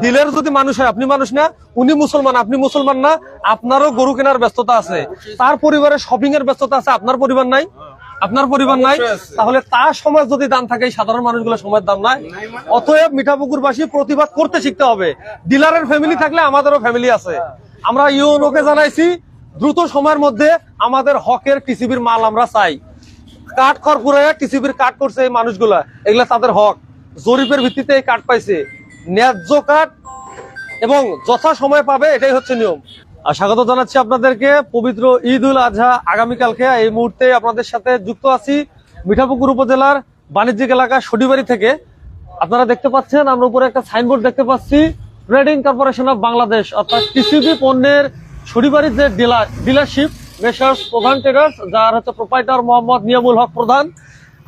দিলের যদি মানুষ হয়, আপনি মানুষ না, উনি মুসলমান, আপনি মুসলমান না, আপনারও গরু কেনার ব্যস্ততা আছে, তার পরিবারের শপিং এর ব্যস্ততা আছে, আপনার পরিবার নাই, আপনার পরিবার নাই, তাহলে তার সমাজ যদি দাম থাকে, সাধারণ মানুষগুলো সময়ের দাম নাই। অতএব মিঠাপুকুরবাসী প্রতিবাদ করতে শিখতে হবে। ডিলারের ফ্যামিলি থাকলে আমাদেরও ফ্যামিলি আছে। আমরা ইউএনওকে জানাইছি দ্রুত সময়ের মধ্যে আমাদের হকের টিসিবির মাল আমরা চাই। কাট খড়কুড়ে টিসিবির কাট করছে এই মানুষগুলা, এগুলা তাদের হক, জরিপের ভিত্তিতে এই কাট পাইছে, ন্যায্য কাট এবং যথা সময় পাবে, এটাই হচ্ছে নিয়ম। আর স্বাগত জানাচ্ছি আপনাদেরকে পবিত্র ঈদ উল আজহা আগামীকালকে। এই মুহূর্তে আপনাদের সাথে যুক্ত আছি মিঠাপুকুর উপজেলার বাণিজ্যিক এলাকা সটিবাড়ি থেকে। আপনারা দেখতে পাচ্ছেন আমরা উপরে একটা সাইনবোর্ড দেখতে পাচ্ছি, ট্রেডিং কর্পোরেশন অফ বাংলাদেশ, অর্থাৎ টিসিবি পণ্যের সটিবাড়ির যে ডিলারশিপ মেসার্স প্রধান ট্রেডার্স, যার হচ্ছে প্রোপাইটার মোহাম্মদ নিয়ামুল হক প্রধান।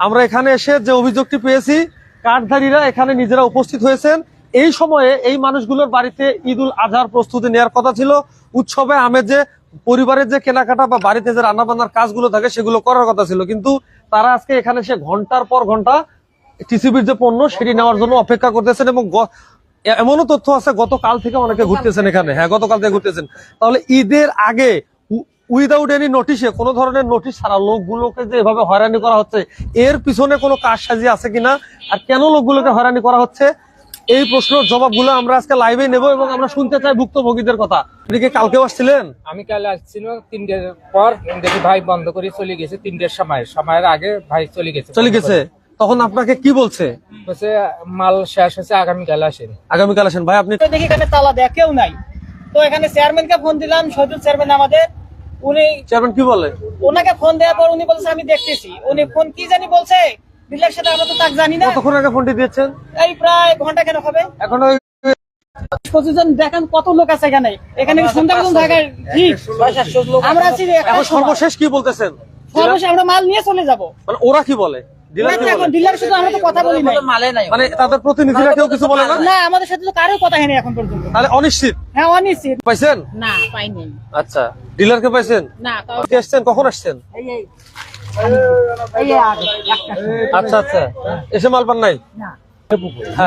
আমরা এখানে এসে যে অভিযোগটি পেয়েছি, কার্ডধারীরা এখানে নিজেরা উপস্থিত হয়েছেন। এই সময়ে এই মানুষগুলোর বাড়িতে ঈদ উল আজহার প্রস্তুতি নেওয়ার কথা ছিল, উৎসবে আমেজে পরিবারের যে কেনাকাটা বা বাড়িতে যে রান্না বান্নার কাজগুলো থাকে সেগুলো করার কথা ছিল, কিন্তু তারা আজকে এখানে এসে ঘন্টার পর ঘন্টা টিসিবির যে পণ্য সেটি নেওয়ার জন্য অপেক্ষা করতেছেন। এবং এমনও তথ্য আছে গতকাল থেকে অনেকে ঘুরতেছেন এখানে। হ্যাঁ, গতকাল থেকে ঘুরতেছেন। তাহলে ঈদের আগে উইদাউট এনি নোটিশে, কোনো ধরনের নোটিশ ছাড়া লোকগুলোকে যে এভাবে হয়রানি করা হচ্ছে, এর পিছনে কোনো কারসাজি আছে কিনা, আর কেন লোকগুলোকে হয়রানি করা হচ্ছে, এই প্রশ্নের জবাবগুলো আমরা আজকে লাইভে নেব এবং আমরা শুনতে চাই ভুক্তভোগীদের কথা। আপনি কি কালকেও আসছিলেন? আমি কাল আসছিল 3টার পর, দেখি ভাই বন্ধ করে চলে গেছে। 3টার সময়ের আগে ভাই চলে গেছে। তখন আপনাকে কি বলছে? বলছে মাল শেষ হয়েছে, আগামীকাল আসেন। আগামীকাল আসেন। ভাই আপনি দেখি এখানে তালা দেয়া কেউ নাই, তো এখানে চেয়ারম্যানকে ফোন দিলাম, শহীদুল চেয়ারম্যান আমাদের, উনি চেয়ারম্যান কি বলে? ওনাকে ফোন দেওয়ার পর উনি বলছে আমি দেখতেছি। উনি ফোন কি জানি বলছে ডিলার সাথে, আমরা তো তাক জানি না। কতক্ষণ আগে ফোনটি দিয়েছেন? এই প্রায় ঘন্টা কেন হবে। এখন প্রতিজন দেখেন কত লোক আছে এখানে, এখানে কি সন্ধ্যা পর্যন্ত থাকার ঠিক? আমরা আছি এখন সর্বশেষ কি বলতেছেন? সর্বশেষ আমরা মাল নিয়ে চলে যাবো। মানে ওরা কি বলে? ডিলার সাথে আমরা তো কথা বলি নাই, মানে তাদের প্রতিনিধিরা কেউ কিছু বলে না? না, আমাদের সাথে তো কারোর কথা হয়নি এখন পর্যন্ত। তাহলে অনিশ্চিত? হ্যাঁ, অনিশ্চিত। পাইছেন? না, পাইনি। আচ্ছা, ডিলারকে পাইছেন? না, আসছেন কখন আসছেন? আচ্ছা আচ্ছা, এসে মাল পান নাই?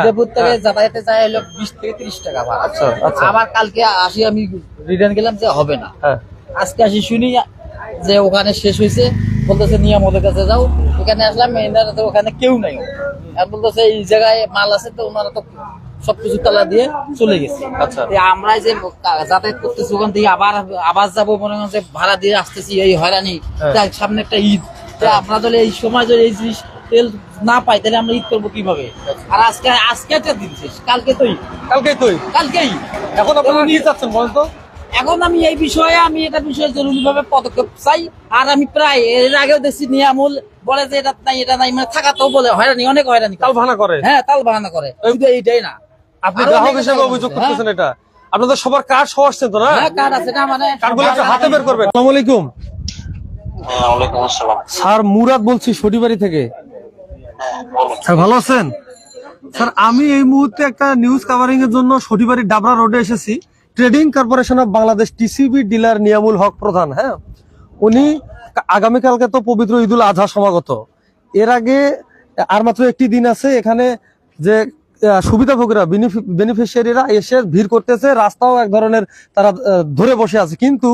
দেবপুর থেকে যাতায়াতে যায় হলো 20 থেকে 30 টাকা ভাড়া। আচ্ছা আচ্ছা। আবার কালকে আসি আমি রিটার্ন গেলাম যে হবে না, হ্যাঁ, আজকে আসি শুনি যে ওখানে শেষ হয়েছে, বলতেছে নিয়ামতের কাছে যাও। এখানে আসলাম, এনারা তো ওখানে কেউ নাই, আর বলতেছে এই জায়গায় মাল আছে, তো ওনারা তো সবকিছু তালা দিয়ে চলে গেছে। আচ্ছা। আমরা যে যাতায়াত করতেছি ওখান থেকে আবার যাবো, মনে করেন যে ভাড়া দিয়ে আসতেছি, এই হয়রানি। সামনে একটা ঈদ, আমরা তাহলে এই সময় যদি এই জিনিস তেল না পাই তাহলে আমরা ঈদ করবো কিভাবে? আর আজকে একটা দিন শেষ, কালকেই এখন আপনারা নিয়ে যাচ্ছেন বলেন তো? এখন আমি এই বিষয়ে এটা জরুরি ভাবে পদক্ষেপ চাই। আর আমি প্রায় এর আগেও দেখছি নিয়ামুল বলে যে এটা নাই, মানে থাকাতেও বলে হয়রানি, অনেক হয়রানি, তাল বাহানা করে। হ্যাঁ, তাল বাহানা করে। শুধু এইটাই না, আপনি গ্রাহক হিসেবে অভিযোগ করতেছেন এটা? আপনাদের সবার কার্ড সহ আসছেন তো না? হ্যাঁ, কার্ড আছে না, মানে কার্ডগুলো একটু হাতে বের করবেন। আসসালামু আলাইকুম। ওয়ালাইকুম আসসালাম। স্যার মুরাদ বলছি সটিবাড়ি থেকে। স্যার ভালো আছেন? স্যার আমি এই মুহূর্তে একটা নিউজ কাভারিং এর জন্য সটিবাড়ি ডাবরা রোডে এসেছি। Trading corporation of Bangladesh TCB dealer Niamul Haque Pradhan, হ্যাঁ, উনি আগামীকালকে তো পবিত্র ঈদ উল আজহা সমাগত, এর আগে আর মাত্র একটি দিন আছে। এখানে যে সুবিধাভোগীরা বেনিফিশিয়ারিরা এসে ভিড় করতেছে, রাস্তাও এক ধরনের তারা ধরে বসে আছে, কিন্তু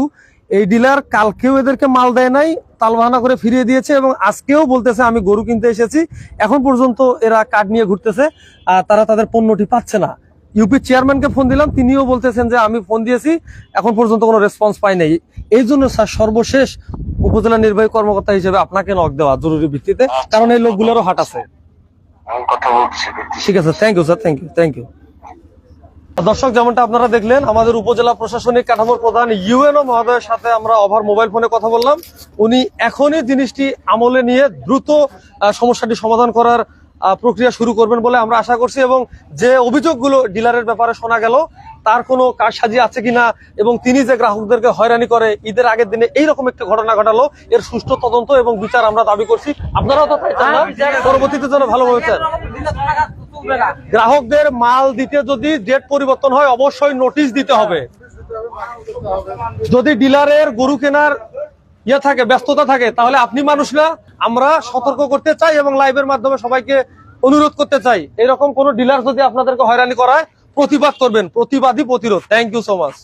এই ডিলার কালকেও এদেরকে মাল দেয় নাই, তালবাহানা করে ফিরিয়ে দিয়েছে এবং আজকেও বলতেছে আমি গরু কিনতে এসেছি। এখন পর্যন্ত এরা কার্ড নিয়ে ঘুরতেছে, তারা তাদের পণ্যটি পাচ্ছে না। ইউপি চেয়ারম্যানকে ফোন দিলাম, তিনিও বলতেছেন যে আমি ফোন দিয়েছি, এখন পর্যন্ত কোনো রেসপন্স পাই নাই। এই জন্য স্যার সর্বশেষ উপজেলা নির্বাহী কর্মকর্তা হিসেবে আপনাকে নক দেওয়া জরুরি ভিত্তিতে, কারণ এই লোকগুলোরও হাট আছে। ঠিক আছে, thank you sir, thank you. দর্শক, যেমনটা আপনারা দেখলেন, আমাদের উপজেলা প্রশাসনিক কাঠামোর প্রধান ইউএনও মহোদয়ের সাথে আমরা ওভার মোবাইল ফোনে কথা বললাম। উনি এখনই জিনিসটি আমলে নিয়ে দ্রুত সমস্যাটি সমাধান করার প্রক্রিয়া শুরু করবেন বলে আমরা আশা করছি, এবং যে অভিযোগগুলো ডিলারের ব্যাপারে শোনা গেল তার কোনো কারসাজি আছে কিনা, এবং তিনি যে গ্রাহকদেরকে হয়রানি করে ঈদের আগের দিনে এইরকম একটি ঘটনা ঘটালো, এর সুষ্ঠু তদন্ত এবং বিচার আমরা দাবি করছি। আপনারাও তো তাই চান না? পরবর্তীতে যেন ভালোভাবে চান। গ্রাহকদের মাল দিতে যদি ডেট পরিবর্তন হয় অবশ্যই নোটিশ দিতে হবে। যদি ডিলারের গরু কেনার থাকে, ব্যস্ততা থাকে, তাহলে আপনি মানুষ না, আমরা সতর্ক করতে চাই এবং লাইভের মাধ্যমে সবাইকে অনুরোধ করতে চাই, এরকম কোন ডিলার যদি আপনাদেরকে হয়রানি করায় প্রতিবাদ করবেন, প্রতিবাদী প্রতিরোধ। Thank you so much.